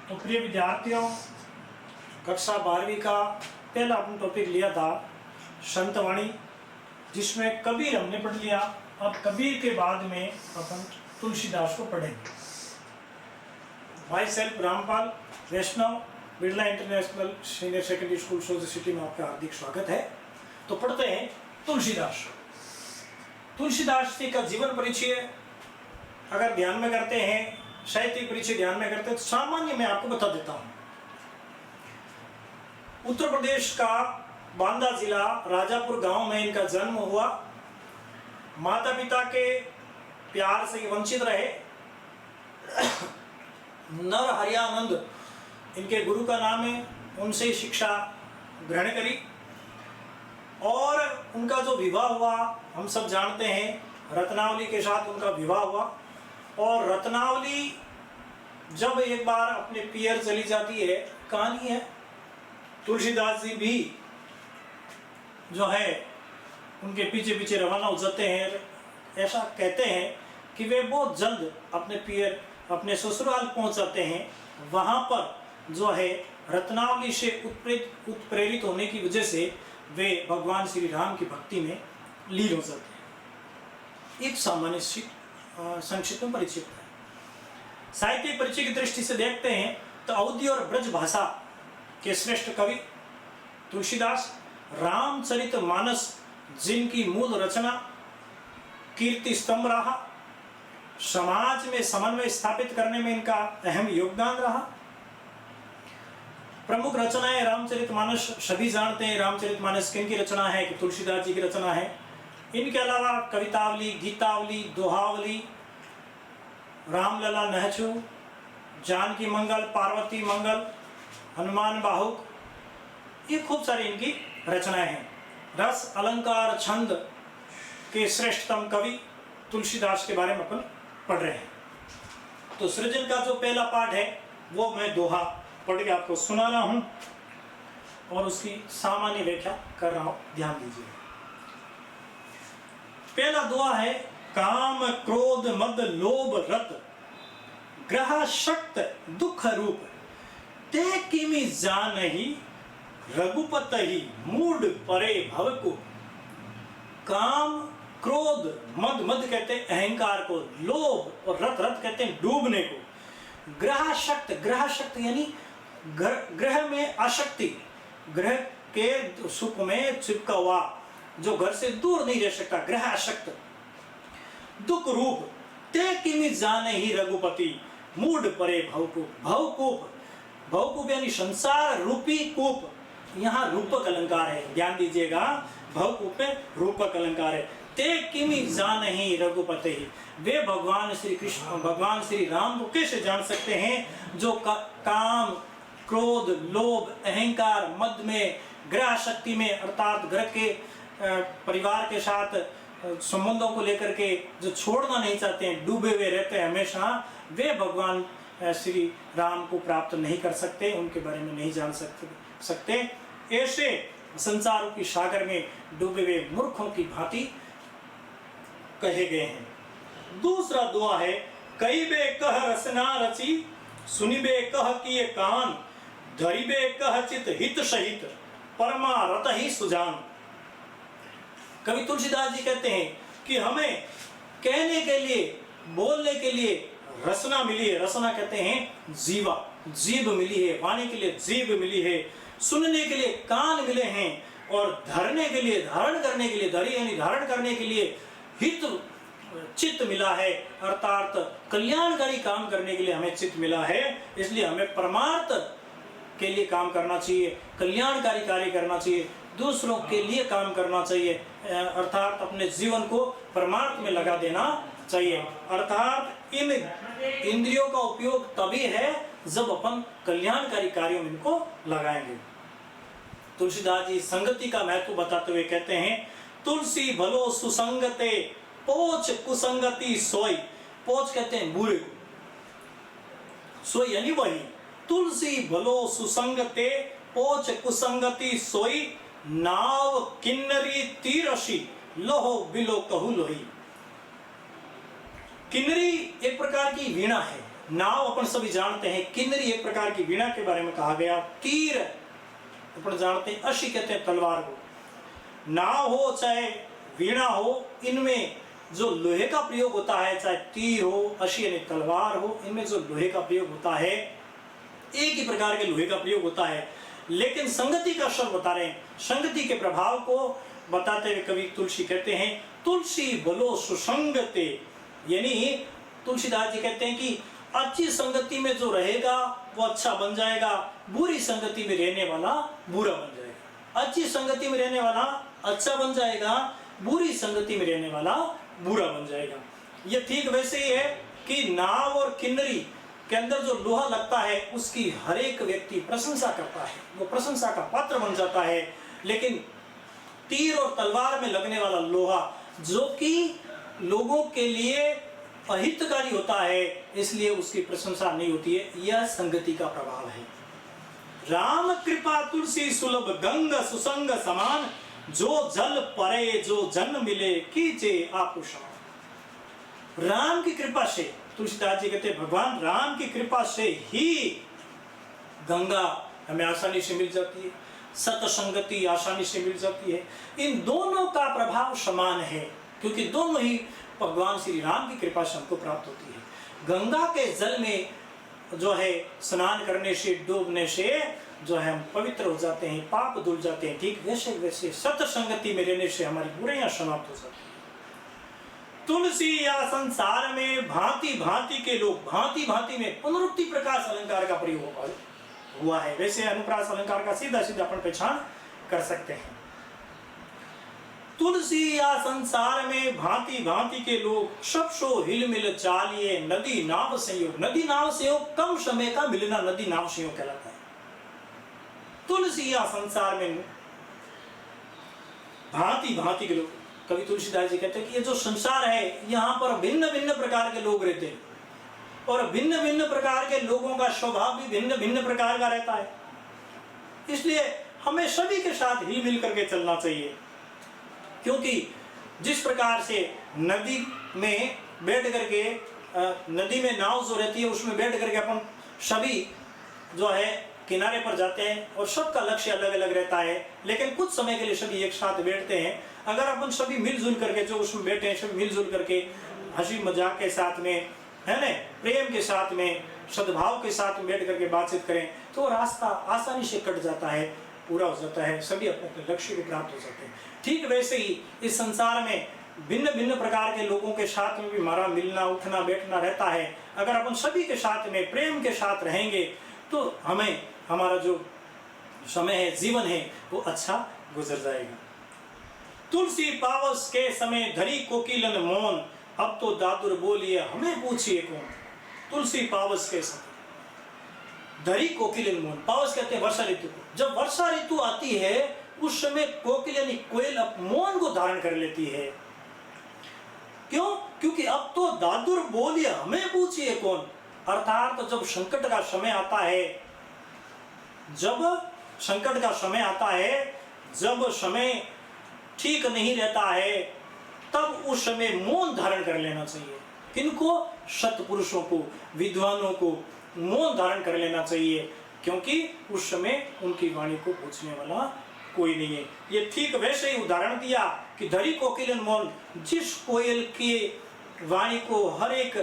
तो प्रिय विद्यार्थियों, कक्षा 12वीं का पहला अपन टॉपिक लिया था संतवाणी, जिसमें कबीर हमने पढ़ लिया। अब कबीर के बाद में अपन तुलसीदास को पढ़ेंगे। Myself Rampal Vaishnav, Birla international senior secondary school सोज सिटी में आपका हार्दिक स्वागत है। तो पढ़ते हैं तुलसीदास। तुलसीदास जी का जीवन परिचय अगर ध्यान में करते हैं, साहित्यिक परिचय ध्यान में करते हैं, तो सामान्य मैं आपको बता देता हूं। उत्तर प्रदेश का बांदा जिला राजापुर गांव में इनका जन्म हुआ। माता पिता के प्यार से वंचित रहे। नर हरियानंद इनके गुरु का नाम है, उनसे शिक्षा ग्रहण करी और उनका जो विवाह हुआ हम सब जानते हैं, रत्नावली के साथ उनका विवाह हुआ। और रत्नावली जब एक बार अपने पियर चली जाती है, कहानी है, तुलसीदास जी भी जो है उनके पीछे पीछे रवाना हो जाते हैं। ऐसा कहते हैं कि वे बहुत जल्द अपने पियर अपने ससुराल पहुंच जाते हैं। वहां पर जो है रत्नावली से उत्प्रेरित होने की वजह से वे भगवान श्री राम की भक्ति में लीन हो जाते हैं। एक सामान्य संक्षिप्त में परिचय है। साहित्यिक परिचय की दृष्टि से देखते हैं तो अवधी और ब्रज भाषा के श्रेष्ठ कवि तुलसीदास, रामचरितमानस जिनकी मूल रचना कीर्ति स्तंभ रहा, समाज में समन्वय स्थापित करने में इनका अहम योगदान रहा। प्रमुख रचनाएं रामचरितमानस सभी जानते हैं। रामचरितमानस किनकी रचना है? कि तुलसीदास जी की रचना है। इनके अलावा कवितावली, गीतावली, दोहावली, रामलला नहचू, जानकी मंगल, पार्वती मंगल, हनुमान बाहुक, ये खूब सारी इनकी रचनाएं हैं। रस, अलंकार, छंद के श्रेष्ठतम कवि तुलसीदास के बारे में अपन पढ़ रहे हैं। तो सृजन का जो पहला पाठ है वो मैं दोहा पढ़ के आपको सुना रहा हूं और उसकी सामान्य व्याख्या कर रहा हूं, ध्यान दीजिए। पहला दोहा है, काम क्रोध मद लोभ रत ग्रह शक्त दुख रूप ते किमि जानहि रघुपतहि मूड परे भवकु। काम, क्रोध, मद, मद कहते हैं अहंकार को, लोभ और रत, रत कहते हैं डूबने को। ग्रह शक्त, ग्रह शक्त यानी ग्रह में आसक्ति, ग्रह के सुख में चिपका हुआ, जो घर से दूर नहीं रह सकता, ग्रह आसक्त। दुख रूप ते किमि जानहि रघुपति मूड परे भवकूप। भवकूप, भवकूप यानी संसार रूपी कूप, यहाँ रूपक अलंकार है, ध्यान दीजिएगा। भवकूप में रूपक अलंकार है। ते किमि जानहि रघुपति, वे भगवान श्री कृष्ण, भगवान श्री राम को कैसे जान सकते हैं जो काम, क्रोध, लोभ, अहंकार, मद में, ग्रह शक्ति में, अर्थात ग्रह के परिवार के साथ संबंधों को लेकर के जो छोड़ना नहीं चाहते हैं, डूबे हुए रहते हैं हमेशा, वे भगवान श्री राम को प्राप्त नहीं कर सकते, उनके बारे में नहीं जान सकते। ऐसे संसारों की सागर में डूबे हुए मूर्खों की भांति कहे गए हैं। दूसरा दुआ है, कई बे कह रसना रची सुनिबे कह किए कान धरिबे कह चित हित सहित परमारत ही सुजान। कवि तुलसीदास जी कहते हैं कि हमें कहने के लिए, बोलने के लिए रसना मिली है। रसना कहते हैं जीवा, जीभ मिली है, वाणी के लिए जीभ मिली है, सुनने के लिए कान मिले हैं, और धरने के लिए, धारण करने के लिए, धरी यानी धारण करने के लिए हित चित्त मिला है, अर्थात कल्याणकारी काम करने के लिए हमें चित्त मिला है। इसलिए हमें परमार्थ के लिए काम करना चाहिए, कल्याणकारी कार्य करना चाहिए, दूसरों के लिए काम करना चाहिए, अर्थात अपने जीवन को परमार्थ में लगा देना चाहिए। अर्थात इन इंद्रियों का उपयोग तभी है जब अपन कल्याणकारी कार्यों में इनको लगाएंगे। तुलसीदास जी संगति का महत्व बताते हुए कहते हैं, तुलसी भलो सुसंगते पोच कुसंगति सोई। पोच कहते हैं बुरे को, सोई यानी वही। तुलसी भलो सुसंगते पोच कुसंगति सोई नाव किन्नरी तीरसी लोहो बिलो कहु लोही। किन्नरी एक प्रकार की वीणा है, नाव अपन सभी जानते हैं, किन्नरी एक प्रकार की वीणा के बारे में कहा गया। तीर अपन जानते हैं, अशी कहते हैं तलवार को। नाव हो चाहे वीणा हो, इनमें जो लोहे का प्रयोग होता है, चाहे तीर हो, अशी यानी तलवार हो, इनमें जो लोहे का प्रयोग होता है, एक ही प्रकार के लोहे का प्रयोग होता है। लेकिन संगति का शब्द बता रहे हैं, संगति के प्रभाव को बताते हुए कवि तुलसी कहते हैं, तुलसी बोलो सुसंगते, यानी तुलसीदास जी कहते हैं कि अच्छी संगति में जो रहेगा वो अच्छा बन जाएगा, बुरी संगति में रहने वाला बुरा बन जाएगा। अच्छी संगति में रहने वाला अच्छा बन जाएगा, बुरी संगति में रहने वाला बुरा बन जाएगा। ये ठीक वैसे ही है कि नाव और किन्नरी के अंदर जो लोहा लगता है उसकी हर एक व्यक्ति प्रशंसा करता है, वो प्रशंसा का पात्र बन जाता है। लेकिन तीर और तलवार में लगने वाला लोहा जो कि लोगों के लिए अहितकारी होता है, इसलिए उसकी प्रशंसा नहीं होती है। यह संगति का प्रभाव है। राम कृपा तुलसी सुलभ गंग सुसंग समान, जो जल परे जो जन मिले कीजे आपु समान। राम की कृपा से, तुलसीदास जी कहते हैं भगवान राम की कृपा से ही गंगा हमें आसानी से मिल जाती है, सतसंगति आसानी से मिल जाती है। इन दोनों का प्रभाव समान है, क्योंकि दोनों ही भगवान श्री राम की कृपा से हमको प्राप्त होती है। गंगा के जल में जो है स्नान करने से, डूबने से जो है हम पवित्र हो जाते हैं, पाप धुल जाते हैं। ठीक वैसे वैसे सत्संगति में रहने से हमारी बुराइयां समाप्त हो जाती हैं। तुलसी या संसार में भांति भांति के लोग, भांति भांति में पुनरुक्ति प्रकाश अलंकार का प्रयोग हुआ है, वैसे अनुप्रास अलंकार का सीधा सीधा अपन पहचान कर सकते हैं। तुलसी या संसार में भांति भांति के लोग, सब सो हिल मिल चालिए नदी नाव संयोग। नदी नाव संयोग कम समय का मिलना नदी नाव संयोग कहलाता है। तुलसी या संसार में भांति भांति के लोग, कवि तुलसीदास जी कहते हैं कि ये जो संसार है यहाँ पर भिन्न भिन्न प्रकार के लोग रहते हैं, और भिन्न भिन्न प्रकार के लोगों का स्वभाव भी भिन्न भिन्न प्रकार का रहता है। इसलिए हमें सभी के साथ हिल मिल करके चलना चाहिए, क्योंकि जिस प्रकार से नदी में बैठ करके, नदी में नाव जो रहती है उसमें बैठ करके अपन सभी जो है किनारे पर जाते हैं और सबका लक्ष्य अलग अलग रहता है, लेकिन कुछ समय के लिए सभी एक साथ बैठते हैं। अगर अपन सभी मिलजुल करके जो उसमें बैठे हैं सभी मिलजुल करके हंसी मजाक के साथ में, है ना, प्रेम के साथ में, सद्भाव के साथ में बैठ करके बातचीत करें तो रास्ता आसानी से कट जाता है, पूरा हो जाता है, सभी अपने अपने लक्ष्य को प्राप्त हो जाते हैं। ठीक वैसे ही इस संसार में भिन्न भिन्न प्रकार के लोगों के साथ में भी हमारा मिलना उठना बैठना रहता है। अगर अपन सभी के साथ में प्रेम के साथ रहेंगे तो हमें हमारा जो समय है, जीवन है, वो अच्छा गुजर जाएगा। तुलसी पावस के समय धरी कोकिलन मौन, अब तो दादुर बोलिए हमें पूछिए कौन। तुलसी पावस के समय धरी कोकिलन मौन, पावस कहते हैं वर्षा ऋतु को। जब वर्षा ऋतु आती है उस समय कोकिल यानी कोयल मौन को धारण कर लेती है। क्यों? क्योंकि अब तो दादुर बोलिए हमें पूछिए कौन। अर्थात तो जब संकट का समय आता है, जब संकट का समय आता है, जब समय ठीक नहीं रहता है, तब उस समय मौन धारण कर लेना चाहिए। किनको? सत्पुरुषों को, विद्वानों को मौन धारण कर लेना चाहिए, क्योंकि उस समय उनकी वाणी को पूछने वाला कोई नहीं है। ये ठीक वैसे ही उदाहरण दिया कि धरी कोकिलन मौन, जिस कोयल की वाणी को हर एक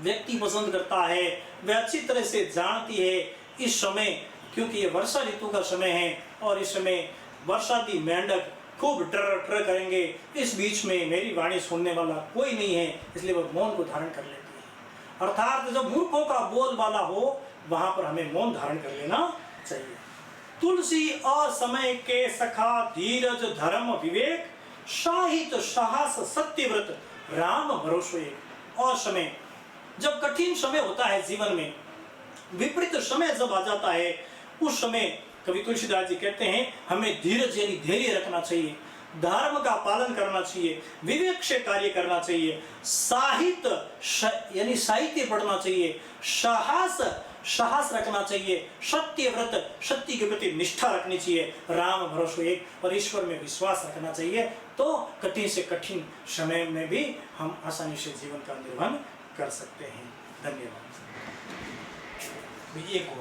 व्यक्ति पसंद करता है, वह अच्छी तरह से जानती है इस समय, क्योंकि ये वर्षा ऋतु का समय है और इस समय वर्षाती मेंढक खूब ट्र ट्र करेंगे, इस बीच में मेरी वाणी सुनने वाला कोई नहीं है, इसलिए वह मौन को धारण कर लेती है। अर्थात जब मूर्खों का बोलबाला हो वहां पर हमें मौन धारण कर लेना चाहिए। तुलसी असमय के सखा धीरज धर्म विवेक, साहित्य साहस सत्यव्रत राम भरोसो एक। असमय, जब कठिन समय होता है जीवन में, विपरीत समय जब आ जाता है, उस समय कवि तुलसीदास जी कहते हैं हमें धीरज यानी धैर्य रखना चाहिए, धर्म का पालन करना चाहिए, विवेक से कार्य करना चाहिए, साहित्य यानी साहित्य पढ़ना चाहिए, साहस रखना चाहिए, सत्यव्रत सत्य के प्रति निष्ठा रखनी चाहिए, राम भरोसे एक, और ईश्वर में विश्वास रखना चाहिए। तो कठिन से कठिन समय में भी हम आसानी से जीवन का निर्वहन कर सकते हैं। धन्यवाद। एक और